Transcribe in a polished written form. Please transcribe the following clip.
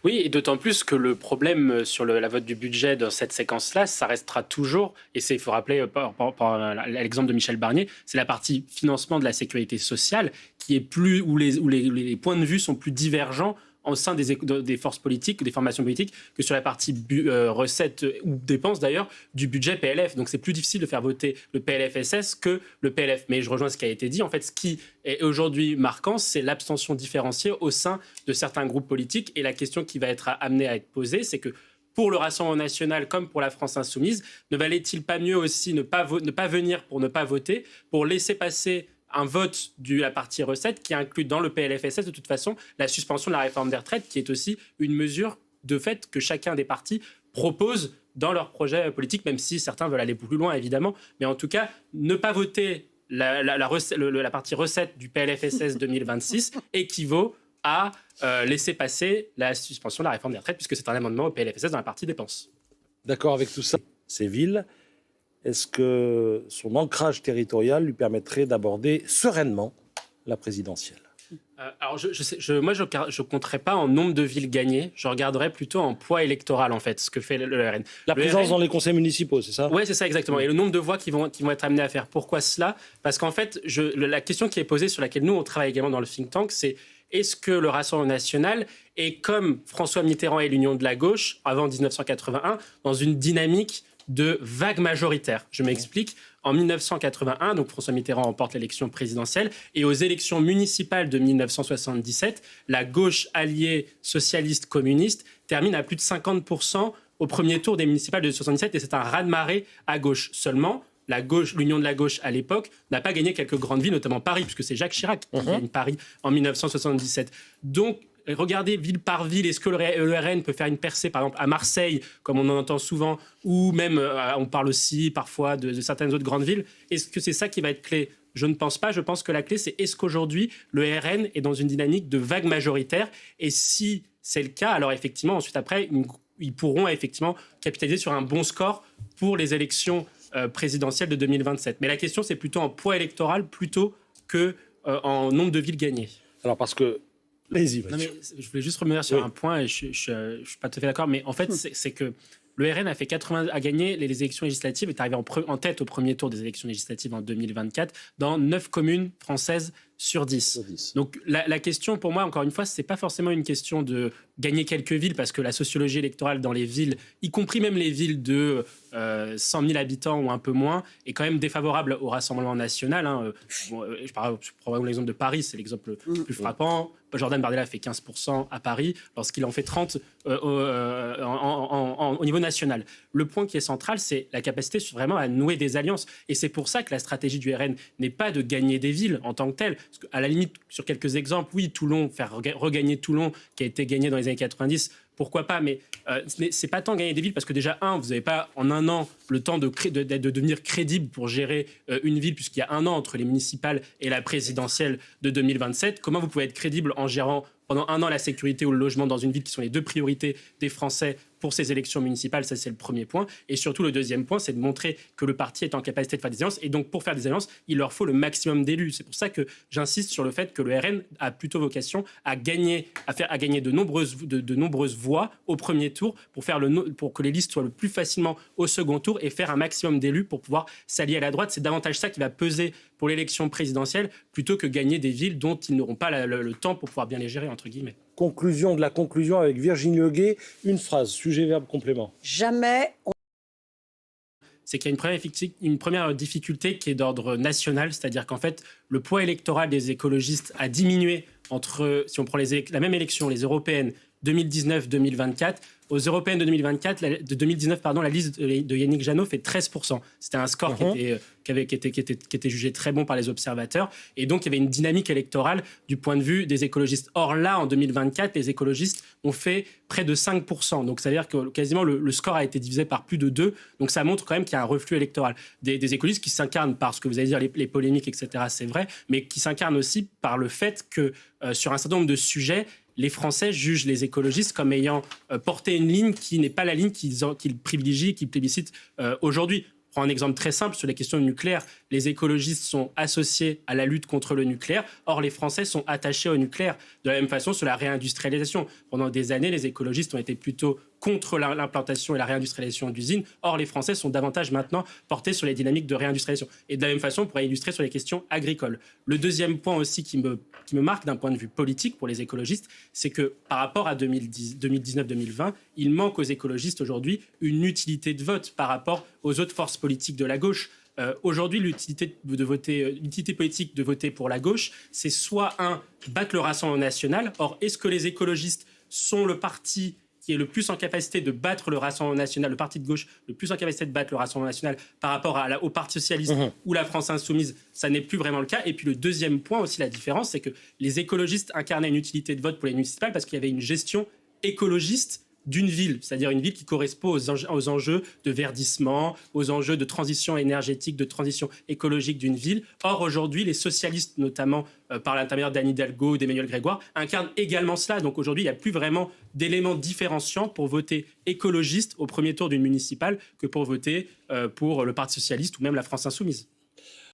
Oui, et d'autant plus que le problème sur la vote du budget dans cette séquence-là, ça restera toujours, et il faut rappeler par l'exemple de Michel Barnier, c'est la partie financement de la sécurité sociale qui est plus, où les points de vue sont plus divergents au sein des forces politiques, des formations politiques, que sur la partie recettes ou dépenses d'ailleurs du budget PLF. Donc c'est plus difficile de faire voter le PLFSS que le PLF. Mais je rejoins ce qui a été dit. En fait, ce qui est aujourd'hui marquant, c'est l'abstention différenciée au sein de certains groupes politiques. Et la question qui va être amenée à être posée, c'est que pour le Rassemblement national comme pour la France insoumise, ne valait-il pas mieux aussi ne pas venir pour ne pas voter, pour laisser passer un vote de la partie recettes qui inclut dans le PLFSS de toute façon la suspension de la réforme des retraites, qui est aussi une mesure de fait que chacun des partis propose dans leur projet politique, même si certains veulent aller plus loin évidemment. Mais en tout cas, ne pas voter la partie recette du PLFSS 2026 équivaut à laisser passer la suspension de la réforme des retraites, puisque c'est un amendement au PLFSS dans la partie dépenses. D'accord avec tout ça. Ces villes, est-ce que son ancrage territorial lui permettrait d'aborder sereinement la présidentielle ? Alors, moi, je ne compterais pas en nombre de villes gagnées. Je regarderais plutôt en poids électoral, en fait, ce que fait le RN. La présence dans les conseils municipaux, c'est ça ? Oui, c'est ça, exactement. Et le nombre de voix qui vont être amenées à faire. Pourquoi cela ? Parce qu'en fait, la question qui est posée, sur laquelle nous, on travaille également dans le think tank, c'est est-ce que le Rassemblement national est comme François Mitterrand et l'Union de la gauche, avant 1981, dans une dynamique de vague majoritaire. Je m'explique. En 1981, donc François Mitterrand remporte l'élection présidentielle, et aux élections municipales de 1977, la gauche alliée socialiste-communiste termine à plus de 50% au premier tour des municipales de 1977, et c'est un raz-de-marée à gauche. Seulement, la gauche, l'Union de la gauche à l'époque n'a pas gagné quelques grandes villes, notamment Paris, puisque c'est Jacques Chirac qui gagne Paris en 1977. Donc, regardez ville par ville, est-ce que le RN peut faire une percée, par exemple, à Marseille, comme on en entend souvent, ou même, on parle aussi parfois de certaines autres grandes villes. Est-ce que c'est ça qui va être clé ? Je ne pense pas. Je pense que la clé, c'est est-ce qu'aujourd'hui, le RN est dans une dynamique de vague majoritaire ? Et si c'est le cas, alors effectivement, ensuite, après, ils pourront effectivement capitaliser sur un bon score pour les élections présidentielles de 2027. Mais la question, c'est plutôt en poids électoral plutôt que en nombre de villes gagnées. Alors, parce que allez-y, non, mais je voulais juste revenir sur un point, et je ne suis pas tout à fait d'accord, mais en fait, c'est que le RN a gagné les élections législatives, est arrivé en tête au premier tour des élections législatives en 2024 dans 9 communes françaises sur 10. Donc la question pour moi, encore une fois, ce n'est pas forcément une question de gagner quelques villes, parce que la sociologie électorale dans les villes, y compris même les villes de 100 000 habitants ou un peu moins, est quand même défavorable au Rassemblement national. Je prends l'exemple de Paris, c'est l'exemple le plus frappant. Jordan Bardella fait 15% à Paris, lorsqu'il en fait 30% au niveau national. Le point qui est central, c'est la capacité vraiment à nouer des alliances. Et c'est pour ça que la stratégie du RN n'est pas de gagner des villes en tant que telle. Parce qu'à la limite, sur quelques exemples, oui, Toulon, faire regagner Toulon, qui a été gagné dans les années 90, pourquoi pas, mais c'est pas tant gagner des villes, parce que déjà, vous n'avez pas en un an le temps de devenir crédible pour gérer une ville, puisqu'il y a un an entre les municipales et la présidentielle de 2027. Comment vous pouvez être crédible en gérant pendant un an la sécurité ou le logement dans une ville, qui sont les deux priorités des Français pour ces élections municipales? Ça, c'est le premier point. Et surtout, le deuxième point, c'est de montrer que le parti est en capacité de faire des alliances. Et donc, pour faire des alliances, il leur faut le maximum d'élus. C'est pour ça que j'insiste sur le fait que le RN a plutôt vocation à gagner de nombreuses voix au premier tour, pour que les listes soient le plus facilement au second tour, et faire un maximum d'élus pour pouvoir s'allier à la droite. C'est davantage ça qui va peser pour l'élection présidentielle, plutôt que gagner des villes dont ils n'auront pas le temps pour pouvoir bien les gérer, entre guillemets. Conclusion de la conclusion avec Virginie Leguet. Une phrase, sujet, verbe, complément. Jamais on... C'est qu'il y a une première difficulté qui est d'ordre national, c'est-à-dire qu'en fait, le poids électoral des écologistes a diminué si on prend la même élection, les européennes 2019-2024. Aux européennes de 2019, la liste de Yannick Jadot fait 13%. C'était un score qui était jugé très bon par les observateurs. Et donc, il y avait une dynamique électorale du point de vue des écologistes. Or, là, en 2024, les écologistes ont fait près de 5%. Donc, ça veut dire que quasiment le score a été divisé par plus de 2. Donc, ça montre quand même qu'il y a un reflux électoral. Des écologistes qui s'incarnent par ce que vous allez dire, les polémiques, etc., c'est vrai, mais qui s'incarnent aussi par le fait que, sur un certain nombre de sujets, les Français jugent les écologistes comme ayant porté une ligne qui n'est pas la ligne qu'ils privilégient, qu'ils plébiscitent aujourd'hui. prends un exemple très simple sur les questions nucléaires. Les écologistes sont associés à la lutte contre le nucléaire. Or, les Français sont attachés au nucléaire. De la même façon, sur la réindustrialisation. Pendant des années, les écologistes ont été plutôt contre l'implantation et la réindustrialisation d'usines. Or, les Français sont davantage maintenant portés sur les dynamiques de réindustrialisation. Et de la même façon, on pourrait illustrer sur les questions agricoles. Le deuxième point aussi qui me marque d'un point de vue politique pour les écologistes, c'est que par rapport à 2019-2020, il manque aux écologistes aujourd'hui une utilité de vote par rapport aux autres forces politiques de la gauche. Aujourd'hui, l'utilité politique de voter pour la gauche, c'est soit battre le Rassemblement national. Or, est-ce que les écologistes sont le parti qui est le plus en capacité de battre le Rassemblement national, le parti de gauche le plus en capacité de battre le Rassemblement national par rapport au Parti socialiste ou la France insoumise, ça n'est plus vraiment le cas. Et puis le deuxième point aussi, la différence, c'est que les écologistes incarnaient une utilité de vote pour les municipales parce qu'il y avait une gestion écologiste d'une ville, c'est-à-dire une ville qui correspond aux enjeux de verdissement, aux enjeux de transition énergétique, de transition écologique d'une ville. Or, aujourd'hui, les socialistes, notamment par l'intermédiaire d'Anne Hidalgo, d'Emmanuel Grégoire, incarnent également cela. Donc aujourd'hui, il n'y a plus vraiment d'éléments différenciants pour voter écologiste au premier tour d'une municipale que pour voter pour le Parti socialiste ou même la France insoumise.